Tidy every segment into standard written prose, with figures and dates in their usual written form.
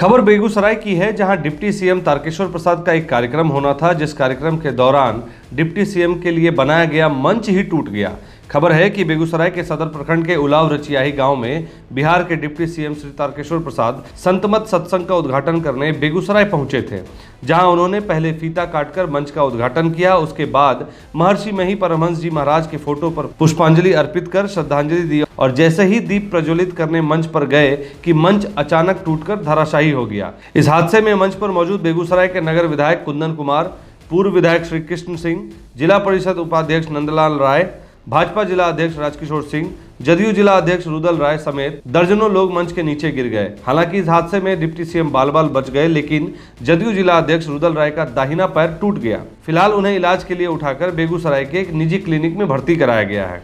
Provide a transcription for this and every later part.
खबर बेगूसराय की है, जहां डिप्टी सीएम तारकेश्वर प्रसाद का एक कार्यक्रम होना था, जिस कार्यक्रम के दौरान डिप्टी सीएम के लिए बनाया गया मंच ही टूट गया। खबर है कि बेगूसराय के सदर प्रखंड के उलाव रचियाही गांव में बिहार के डिप्टी सीएम श्री तारकेश्वर प्रसाद संतमत सत्संग का उद्घाटन करने बेगूसराय पहुंचे थे, जहां उन्होंने पहले फीता काटकर मंच का उद्घाटन किया। उसके बाद महर्षि मही परमहंस जी महाराज के फोटो पर पुष्पांजलि अर्पित कर श्रद्धांजलि दी और जैसे ही दीप प्रज्वलित करने मंच पर गए कि मंच अचानक टूटकर धराशायी हो गया। इस हादसे में मंच पर मौजूद बेगूसराय के नगर विधायक कुंदन कुमार, पूर्व विधायक श्री कृष्ण सिंह, जिला परिषद उपाध्यक्ष नंदलाल राय, भाजपा जिला अध्यक्ष राजकिशोर सिंह, जदयू जिला अध्यक्ष रुदल राय समेत दर्जनों लोग मंच के नीचे गिर गए। हालांकि इस हादसे में डिप्टी सीएम बाल बाल बच गए, लेकिन जदयू जिला अध्यक्ष रुदल राय का दाहिना पैर टूट गया। फिलहाल उन्हें इलाज के लिए उठाकर बेगूसराय के एक निजी क्लिनिक में भर्ती कराया गया है।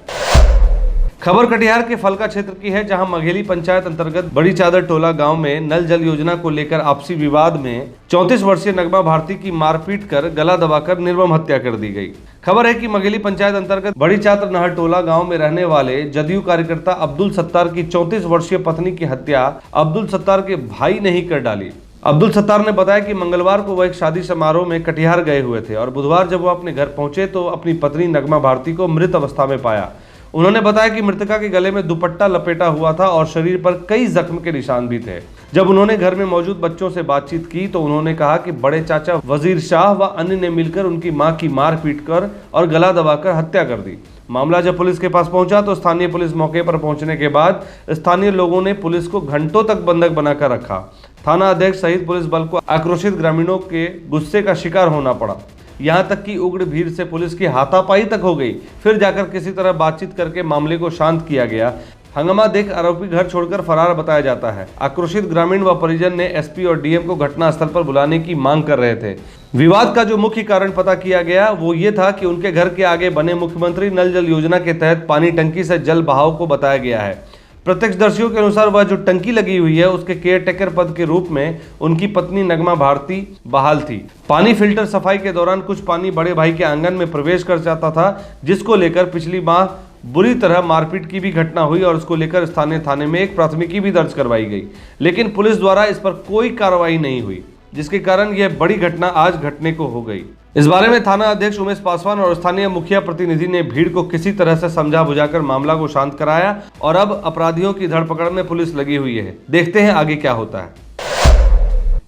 खबर कटिहार के फलका क्षेत्र की है, जहां मघेली पंचायत अंतर्गत बड़ी चादर टोला गांव में नल जल योजना को लेकर आपसी विवाद में 34 वर्षीय नगमा भारती की मारपीट कर गला दबाकर निर्मम हत्या कर दी गई। खबर है कि मघेली पंचायत अंतर्गत बड़ी चादर नहर टोला गांव में रहने वाले जदयू कार्यकर्ता अब्दुल सत्तार की 34 वर्षीय पत्नी की हत्या अब्दुल सत्तार के भाई ने ही कर डाली। अब्दुल सत्तार ने बताया कि मंगलवार को वह एक शादी समारोह में कटिहार गए हुए थे और बुधवार जब वह अपने घर पहुंचे तो अपनी पत्नी नगमा भारती को मृत अवस्था में पाया। उन्होंने बताया कि मृतका के गले में दुपट्टा लपेटा हुआ था और शरीर पर कई जख्म के निशान भी थे। जब उन्होंने घर में मौजूद बच्चों से बातचीत की तो उन्होंने कहा कि बड़े चाचा वजीर शाह व अन्य ने मिलकर उनकी मां की मार पीट कर और गला दबाकर हत्या कर दी। मामला जब पुलिस के पास पहुंचा तो स्थानीय पुलिस मौके पर पहुंचने के बाद स्थानीय लोगों ने पुलिस को घंटों तक बंधक बनाकर रखा। थाना अध्यक्ष सहित पुलिस बल को आक्रोशित ग्रामीणों के गुस्से का शिकार होना पड़ा। यहां तक कि उग्र भीड़ से पुलिस की हाथापाई तक हो गई। फिर जाकर किसी तरह बातचीत करके मामले को शांत किया गया। हंगामा देख आरोपी घर छोड़कर फरार बताया जाता है। आक्रोशित ग्रामीण व परिजन ने एसपी और डीएम को घटनास्थल पर बुलाने की मांग कर रहे थे। विवाद का जो मुख्य कारण पता किया गया वो ये था कि उनके घर के आगे बने मुख्यमंत्री नल जल योजना के तहत पानी टंकी से जल बहाव को बताया गया है। प्रत्यक्षदर्शियों के अनुसार वह जो टंकी लगी हुई है उसके केयरटेकर पद के रूप में उनकी पत्नी नगमा भारती बहाल थी। पानी फिल्टर सफाई के दौरान कुछ पानी बड़े भाई के आंगन में प्रवेश कर जाता था, जिसको लेकर पिछली माह बुरी तरह मारपीट की भी घटना हुई और उसको लेकर स्थानीय थाने में एक प्राथमिकी भी दर्ज करवाई गई, लेकिन पुलिस द्वारा इस पर कोई कार्रवाई नहीं हुई, जिसके कारण यह बड़ी घटना आज घटने को हो गई। इस बारे में थाना अध्यक्ष उमेश पासवान और स्थानीय मुखिया प्रतिनिधि ने भीड़ को किसी तरह से समझा बुझाकर मामला को शांत कराया और अब अपराधियों की धरपकड़ में पुलिस लगी हुई है। देखते हैं आगे क्या होता है।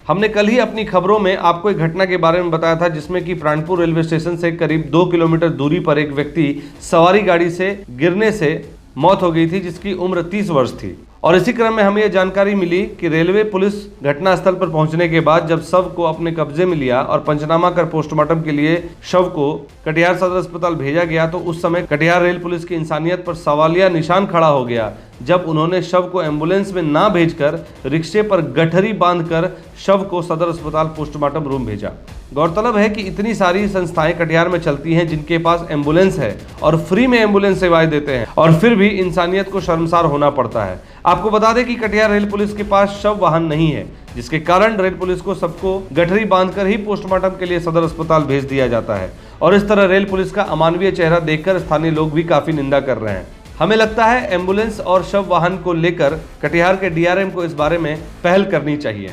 हमने कल ही अपनी खबरों में आपको एक घटना के बारे में बताया था, जिसमें कि प्राणपुर रेलवे स्टेशन से करीब 2 किलोमीटर दूरी पर एक व्यक्ति सवारी गाड़ी से गिरने से मौत हो गई थी, जिसकी उम्र 30 वर्ष थी। और इसी क्रम में हमें यह जानकारी मिली कि रेलवे पुलिस घटनास्थल पर पहुंचने के बाद जब शव को अपने कब्जे में लिया और पंचनामा कर पोस्टमार्टम के लिए शव को कटिहार सदर अस्पताल भेजा गया, तो उस समय कटिहार रेल पुलिस की इंसानियत पर सवालिया निशान खड़ा हो गया जब उन्होंने शव को एम्बुलेंस में ना भेजकर रिक्शे पर गठरी बांधकर शव को सदर अस्पताल पोस्टमार्टम रूम भेजा। गौरतलब है कि इतनी सारी संस्थाएं कटिहार में चलती हैं जिनके पास एम्बुलेंस है और फ्री में एम्बुलेंस सेवाएं देते हैं, और फिर भी इंसानियत को शर्मसार होना पड़ता है। आपको बता दें कि कटिहार रेल पुलिस के पास शव वाहन नहीं है, जिसके कारण रेल पुलिस को सबको गठरी बांधकर ही पोस्टमार्टम के लिए सदर अस्पताल भेज दिया जाता है। और इस तरह रेल पुलिस का अमानवीय चेहरा देखकर स्थानीय लोग भी काफी निंदा कर रहे हैं। हमें लगता है एम्बुलेंस और शव वाहन को लेकर कटिहार के डीआरएम को इस बारे में पहल करनी चाहिए।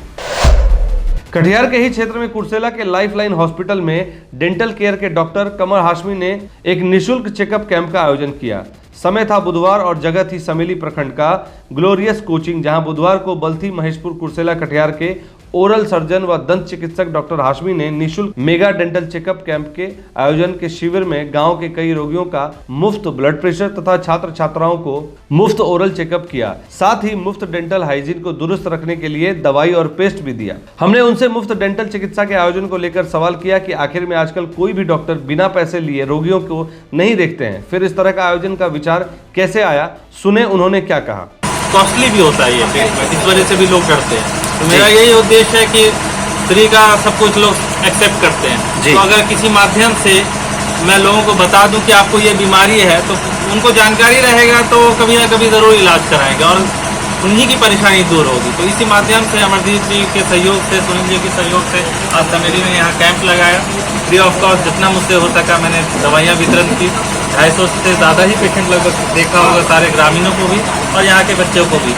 कटिहार के ही क्षेत्र में कुर्सेला के लाइफलाइन हॉस्पिटल में डेंटल केयर के डॉक्टर कमर हाशमी ने एक निःशुल्क चेकअप कैंप का आयोजन किया। समय था बुधवार और जगह थी समेली प्रखंड का ग्लोरियस कोचिंग, जहां बुधवार को बल्थी महेशपुर कुर्सेला कटिहार के ओरल सर्जन व दंत चिकित्सक डॉक्टर हाशमी ने निःशुल्क मेगा डेंटल चेकअप कैंप के आयोजन के शिविर में गांव के कई रोगियों का मुफ्त ब्लड प्रेशर तथा छात्र छात्राओं को मुफ्त ओरल चेकअप किया। साथ ही मुफ्त डेंटल हाइजीन को दुरुस्त रखने के लिए दवाई और पेस्ट भी दिया। हमने उनसे मुफ्त डेंटल चिकित्सा के आयोजन को लेकर सवाल किया कि आखिर में आजकल कोई भी डॉक्टर बिना पैसे लिए रोगियों को नहीं देखते हैं, फिर इस तरह का आयोजन का विचार कैसे आया, सुने उन्होंने क्या कहा। कॉस्टली भी होता है ये, इस वजह से भी लोग डरते हैं। तो मेरा यही उद्देश्य है कि फ्री का सब कुछ लोग एक्सेप्ट करते हैं, तो अगर किसी माध्यम से मैं लोगों को बता दूं कि आपको ये बीमारी है तो उनको जानकारी रहेगा, तो कभी ना कभी ज़रूर इलाज कराएंगे और उन्हीं की परेशानी दूर होगी। तो इसी माध्यम से अमरदीप जी के सहयोग से, सुनील जी के सहयोग से आज समेली में यहाँ कैंप लगाया। फ्री ऑफ कॉस्ट जितना मुझसे हो सका मैंने दवाइयाँ वितरण की। 250 से ज़्यादा ही पेशेंट लगभग देखा होगा, सारे ग्रामीणों को भी और यहाँ के बच्चों को भी।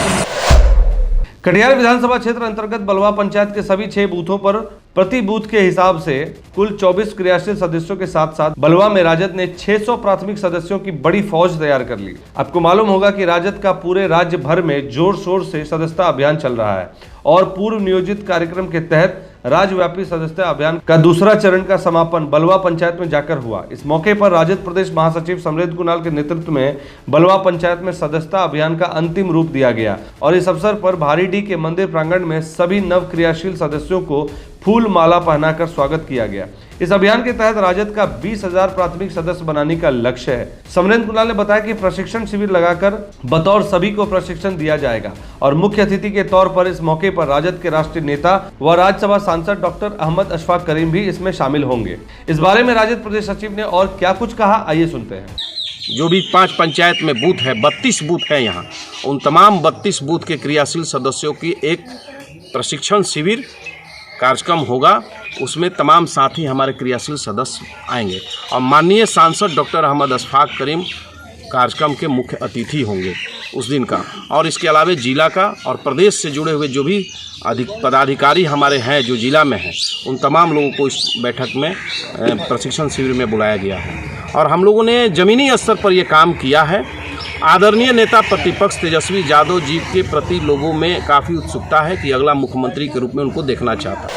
कटिहार विधानसभा क्षेत्र अंतर्गत बलवा पंचायत के सभी 6 बूथों पर प्रति बूथ के हिसाब से कुल 24 क्रियाशील सदस्यों के साथ साथ बलवा में राजद ने 600 प्राथमिक सदस्यों की बड़ी फौज तैयार कर ली। आपको मालूम होगा कि राजद का पूरे राज्य भर में जोर शोर से सदस्यता अभियान चल रहा है और पूर्व नियोजित कार्यक्रम के तहत राज्यव्यापी सदस्यता अभियान का दूसरा चरण का समापन बलवा पंचायत में जाकर हुआ। इस मौके पर राजद प्रदेश महासचिव समृद्ध कुणाल के नेतृत्व में बलवा पंचायत में सदस्यता अभियान का अंतिम रूप दिया गया और इस अवसर पर भारीडीह के मंदिर प्रांगण में सभी नव क्रियाशील सदस्यों को फूल माला पहनाकर स्वागत किया गया। इस अभियान के तहत राजद का 20,000 प्राथमिक सदस्य बनाने का लक्ष्य है। समरेंद्र कुणाल ने बताया कि प्रशिक्षण शिविर लगाकर बतौर सभी को प्रशिक्षण दिया जाएगा और मुख्य अतिथि के तौर पर इस मौके पर राजद के राष्ट्रीय नेता व राज्यसभा सांसद डॉक्टर अहमद अशफाक करीम भी इसमें शामिल होंगे। इस बारे में राजद प्रदेश सचिव ने और क्या कुछ कहा, आइए सुनते हैं। जो भी 5 पंचायत में बूथ है, 32 बूथ है यहाँ, उन तमाम 32 बूथ के क्रियाशील सदस्यों की एक प्रशिक्षण शिविर कार्यक्रम होगा। उसमें तमाम साथी हमारे क्रियाशील सदस्य आएंगे और माननीय सांसद डॉक्टर अहमद अशफाक करीम कार्यक्रम के मुख्य अतिथि होंगे उस दिन का। और इसके अलावा जिला का और प्रदेश से जुड़े हुए जो भी पदाधिकारी हमारे हैं जो जिला में हैं, उन तमाम लोगों को इस बैठक में प्रशिक्षण शिविर में बुलाया गया है। और हम लोगों ने ज़मीनी स्तर पर ये काम किया है। आदरणीय नेता प्रतिपक्ष तेजस्वी यादव जी के प्रति लोगों में काफ़ी उत्सुकता है कि अगला मुख्यमंत्री के रूप में उनको देखना चाहता है।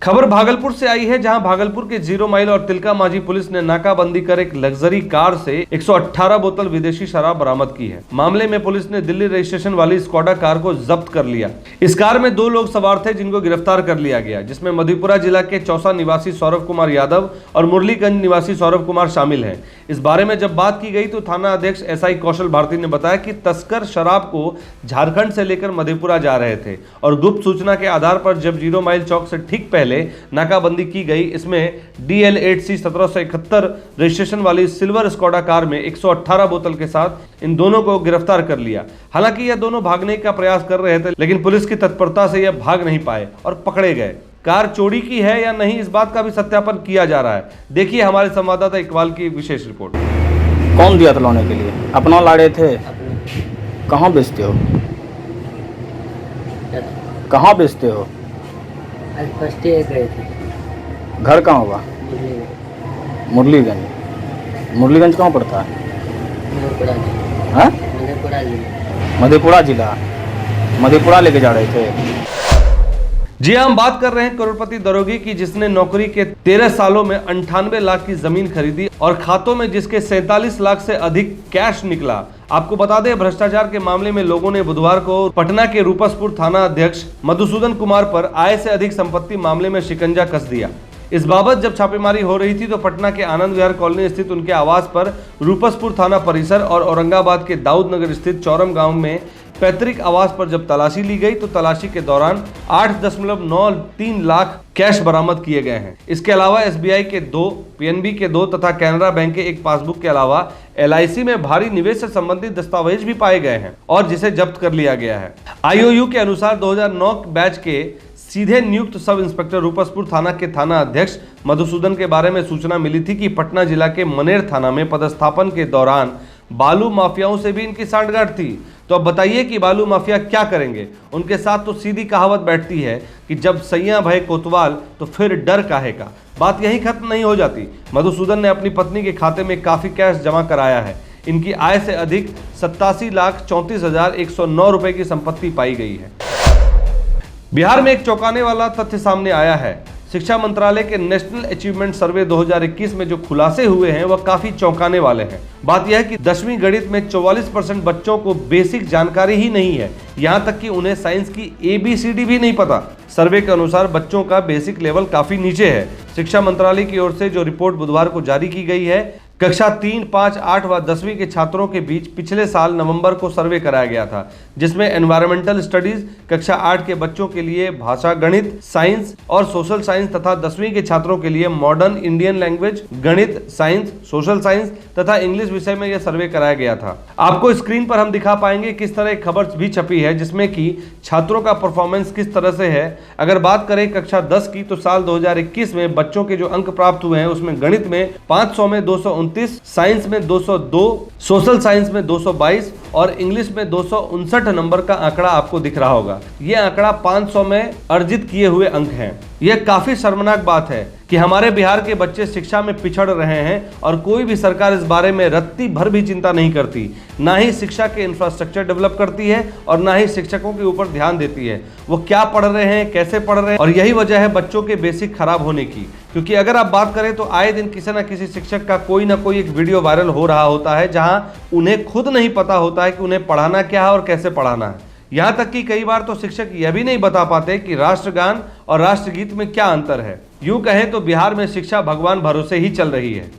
खबर भागलपुर से आई है, जहां भागलपुर के 0 माइल और तिलका मांझी पुलिस ने नाकाबंदी कर एक लग्जरी कार से 118 बोतल विदेशी शराब बरामद की है। मामले में पुलिस ने दिल्ली रजिस्ट्रेशन वाली स्कोडा कार को जब्त कर लिया। इस कार में 2 लोग सवार थे जिनको गिरफ्तार कर लिया गया, जिसमें मधेपुरा जिला के चौसा निवासी सौरभ कुमार यादव और मुरलीगंज निवासी सौरभ कुमार शामिल है। इस बारे में जब बात की गई तो थाना अध्यक्ष SI कौशल भारती ने बताया कि तस्कर शराब को झारखंड से लेकर मधेपुरा जा रहे थे और गुप्त सूचना के आधार पर जब 0 माइल चौक से ठीक पहले नाकाबंदी की गई। इसमें DL8C 1771 रजिस्ट्रेशन वाली सिल्वर स्कोडा कार में 118 बोतल के साथ इन दोनों को गिरफ्तार कर लिया। हालांकि यह दोनों भागने का प्रयास कर रहे थे, लेकिन पुलिस की तत्परता से यह भाग नहीं पाए और पकड़े गए। कार चोरी की है या नहीं, इस बात का भी सत्यापन किया जा रहा है। देखिए हमारे संवाददाता इकबाल की विशेष रिपोर्ट। कौन दिया था लाने के लिए? अपना लाड़े थे? कहाँ बेचते हो? कहाँ बेचते हो? गए थे। घर कहाँ होगा? मुरलीगंज। मुरलीगंज कहाँ पड़ता है? मधेपुरा जिला। मधेपुरा लेके जा रहे थे। जी हम बात कर रहे हैं करोड़पति दरोगी की, जिसने नौकरी के 13 सालों में 98 लाख की जमीन खरीदी और खातों में जिसके 47 लाख से अधिक कैश निकला। आपको बता दें, भ्रष्टाचार के मामले में लोगों ने बुधवार को पटना के रूपसपुर थाना अध्यक्ष मधुसूदन कुमार पर आय से अधिक संपत्ति मामले में शिकंजा कस दिया। इस बाबत जब छापेमारी हो रही थी तो पटना के आनंद विहार कॉलोनी स्थित उनके आवास पर, रूपसपुर थाना परिसर और औरंगाबाद के दाऊद नगर स्थित चौरम गांव में पैतृक आवास पर जब तलाशी ली गई तो तलाशी के दौरान 8.93 लाख कैश बरामद किए गए हैं। इसके अलावा SBI के 2, PNB के 2 तथा कैनरा बैंक के 1 पासबुक के अलावा LIC में भारी निवेश से संबंधित दस्तावेज भी पाए गए हैं और जिसे जब्त कर लिया गया है। IOU के अनुसार 2009 बैच के सीधे नियुक्त सब इंस्पेक्टर रूपसपुर थाना के थाना अध्यक्ष मधुसूदन के बारे में सूचना मिली थी कि पटना जिला के मनेर थाना में पदस्थापन के दौरान बालू माफियाओं से भी इनकी सांठगांठ थी। तो अब बताइए कि बालू माफिया क्या करेंगे? उनके साथ तो सीधी कहावत बैठती है कि जब सैया भय कोतवाल तो फिर डर काहे का। बात यहीं खत्म नहीं हो जाती। मधुसूदन ने अपनी पत्नी के खाते में काफी कैश जमा कराया है। इनकी आय से अधिक 87,34,109 रुपए की संपत्ति पाई गई है। बिहार में एक चौंकाने वाला तथ्य सामने आया है। शिक्षा मंत्रालय के नेशनल अचीवमेंट सर्वे 2021 में जो खुलासे हुए हैं वह काफी चौंकाने वाले हैं। बात यह है कि 10वीं गणित में 44% बच्चों को बेसिक जानकारी ही नहीं है, यहाँ तक कि उन्हें साइंस की ABCD भी नहीं पता। सर्वे के अनुसार बच्चों का बेसिक लेवल काफी नीचे है। शिक्षा मंत्रालय की ओर से जो रिपोर्ट बुधवार को जारी की गई है, कक्षा 3, 5, 8 व 10वीं के छात्रों के बीच पिछले साल नवंबर को सर्वे कराया गया था, जिसमें एनवायरमेंटल स्टडीज कक्षा 8 के बच्चों के लिए भाषा गणित, साइंस और सोशल साइंस तथा 10वीं के छात्रों के लिए मॉडर्न इंडियन लैंग्वेज, गणित, साइंस, सोशल साइंस तथा इंग्लिश विषय में यह सर्वे कराया गया था। आपको स्क्रीन पर हम दिखा पाएंगे किस तरह एक खबर भी छपी है जिसमें कि छात्रों का परफॉर्मेंस किस तरह से है। अगर बात करें कक्षा 10 की तो साल 2021 में बच्चों के जो अंक प्राप्त हुए हैं उसमें गणित में 500 में 229 229, साइंस में 202, सोशल साइंस में 222 और इंग्लिश में 259 नंबर का आंकड़ा आपको दिख रहा होगा। ये आंकड़ा 500 में अर्जित किए हुए अंक हैं। यह काफी शर्मनाक बात है कि हमारे बिहार के बच्चे शिक्षा में पिछड़ रहे हैं और कोई भी सरकार इस बारे में रत्ती भर भी चिंता नहीं करती। ना ही शिक्षा के इंफ्रास्ट्रक्चर डेवलप करती है और ना ही शिक्षकों के ऊपर ध्यान देती है, वो क्या पढ़ रहे हैं, कैसे पढ़ रहे हैं। और यही वजह है बच्चों के बेसिक खराब होने की, क्योंकि अगर आप बात करें तो आए दिन किसी न किसी शिक्षक का कोई ना कोई एक वीडियो वायरल हो रहा होता है जहां उन्हें खुद नहीं पता होता है कि उन्हें पढ़ाना क्या है और कैसे पढ़ाना है। यहां तक कि कई बार तो शिक्षक यह भी नहीं बता पाते कि राष्ट्रगान और राष्ट्रगीत में क्या अंतर है। यूं कहें तो बिहार में शिक्षा भगवान भरोसे ही चल रही है।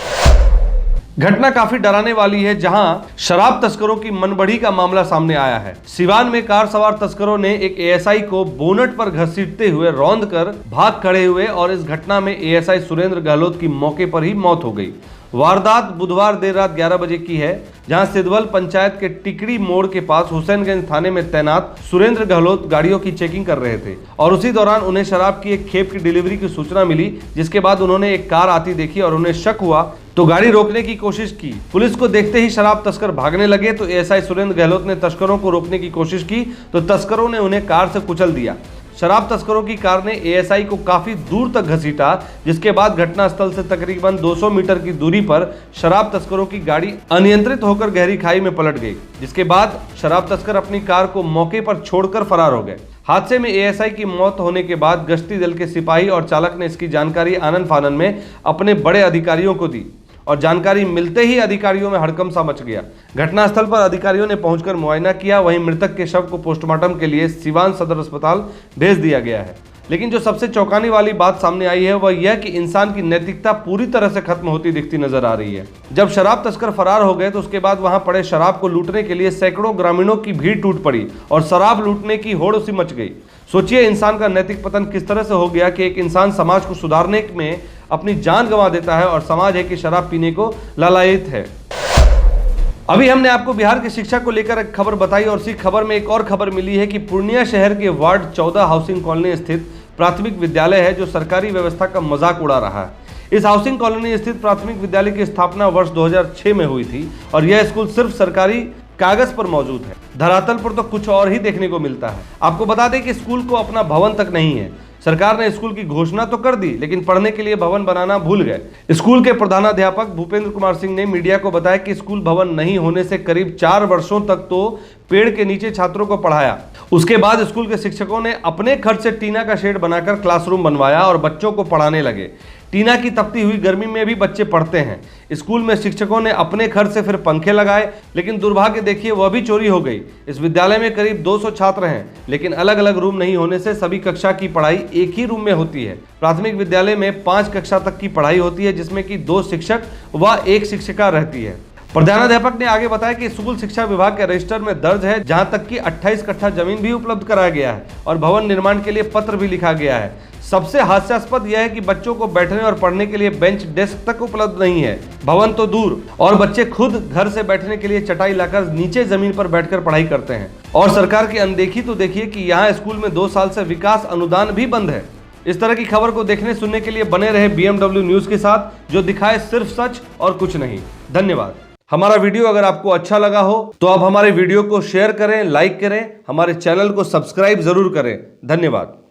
घटना काफी डराने वाली है, जहां शराब तस्करों की मनबढ़ी का मामला सामने आया है। सिवान में कार सवार तस्करों ने एक एएसआई को बोनट पर घसीटते हुए रौंद कर भाग खड़े हुए और इस घटना में एएसआई सुरेंद्र गहलोत की मौके पर ही मौत हो गई। वारदात बुधवार देर रात 11 बजे की है, जहां सिद्धवल पंचायत के टिकड़ी मोड़ के पास हुसैनगंज थाने में तैनात सुरेंद्र गहलोत गाड़ियों की चेकिंग कर रहे थे और उसी दौरान उन्हें शराब की एक खेप की डिलीवरी की सूचना मिली, जिसके बाद उन्होंने एक कार आती देखी और उन्हें शक हुआ तो गाड़ी रोकने की कोशिश की। पुलिस को देखते ही शराब तस्कर भागने लगे तो एएसआई सुरेंद्र गहलोत ने तस्करों को रोकने की कोशिश की तो तस्करों ने उन्हें कार से कुचल दिया। शराब तस्करों की कार ने एएसआई को काफी दूर तक घसीटा, जिसके बाद घटनास्थल से तकरीबन 200 मीटर की दूरी पर शराब तस्करों की गाड़ी अनियंत्रित होकर गहरी खाई में पलट गई, जिसके बाद शराब तस्कर अपनी कार को मौके पर छोड़कर फरार हो गए। हादसे में एएसआई की मौत होने के बाद गश्ती दल के सिपाही और चालक ने इसकी जानकारी आनन फानन में अपने बड़े अधिकारियों को दी और जानकारी मिलते ही अधिकारियों में हड़कंप सा मच गया। घटनास्थल पर अधिकारियों ने पहुंचकर मुआयना किया, वहीं मृतक के शव को पोस्टमार्टम के लिए सिवान सदर अस्पताल भेज दिया गया है। लेकिन जो सबसे चौंकाने वाली बात सामने आई है वह यह कि इंसान की नैतिकता पूरी तरह से खत्म होती दिखती नजर आ रही है। जब शराब तस्कर फरार हो गए तो उसके बाद वहां पड़े शराब को लूटने के लिए सैकड़ों ग्रामीणों की भीड़ टूट पड़ी और शराब लूटने की होड़ सी मच गई। सोचिए इंसान का नैतिक पतन किस तरह से हो गया कि एक इंसान समाज को सुधारने में अपनी जान गंवा देता है और समाज है कि शराब पीने को लालायित है। अभी हमने आपको बिहार की शिक्षा को लेकर एक खबर बताई और इसी खबर में एक और खबर मिली है कि पूर्णिया शहर के वार्ड 14 हाउसिंग कॉलोनी स्थित प्राथमिक विद्यालय है जो सरकारी व्यवस्था का मजाक उड़ा रहा है। इस हाउसिंग कॉलोनी स्थित प्राथमिक विद्यालय की स्थापना वर्ष 2006 में हुई थी और यह स्कूल सिर्फ सरकारी कागज पर मौजूद है, धरातल पर तो कुछ और ही देखने को मिलता है। आपको बता दें कि स्कूल को अपना भवन तक नहीं है। सरकार ने स्कूल की घोषणा तो कर दी लेकिन पढ़ने के लिए भवन बनाना भूल गए। स्कूल के प्रधानाध्यापक भूपेंद्र कुमार सिंह ने मीडिया को बताया कि स्कूल भवन नहीं होने से करीब 4 वर्षों तक तो पेड़ के नीचे छात्रों को पढ़ाया। उसके बाद स्कूल के शिक्षकों ने अपने खर्च से टीना का शेड बनाकर क्लासरूम बनवाया और बच्चों को पढ़ाने लगे। टीना की तपती हुई गर्मी में भी बच्चे पढ़ते हैं। स्कूल में शिक्षकों ने अपने खर्च से फिर पंखे लगाए, लेकिन दुर्भाग्य देखिए वह भी चोरी हो गई। इस विद्यालय में करीब 200 छात्र हैं, लेकिन अलग अलग रूम नहीं होने से सभी कक्षा की पढ़ाई एक ही रूम में होती है। प्राथमिक विद्यालय में 5 कक्षा तक की पढ़ाई होती है, जिसमें कि 2 शिक्षक व 1 शिक्षिका रहती है। प्रधानाध्यापक ने आगे बताया कि स्कूल शिक्षा विभाग के रजिस्टर में दर्ज है, जहां तक कि 28 कट्ठा जमीन भी उपलब्ध कराया गया है और भवन निर्माण के लिए पत्र भी लिखा गया है। सबसे हास्यास्पद यह है कि बच्चों को बैठने और पढ़ने के लिए बेंच डेस्क तक उपलब्ध नहीं है, भवन तो दूर, और बच्चे खुद घर से बैठने के लिए चटाई लाकर नीचे जमीन पर बैठकर पढ़ाई करते हैं। और सरकार की अनदेखी तो देखिए कि यहाँ स्कूल में 2 साल से विकास अनुदान भी बंद है। इस तरह की खबर को देखने सुनने के लिए बने रहे BMW न्यूज के साथ, जो दिखाए सिर्फ सच और कुछ नहीं। धन्यवाद। हमारा वीडियो अगर आपको अच्छा लगा हो तो आप हमारे वीडियो को शेयर करें, लाइक करें, हमारे चैनल को सब्सक्राइब जरूर करें। धन्यवाद।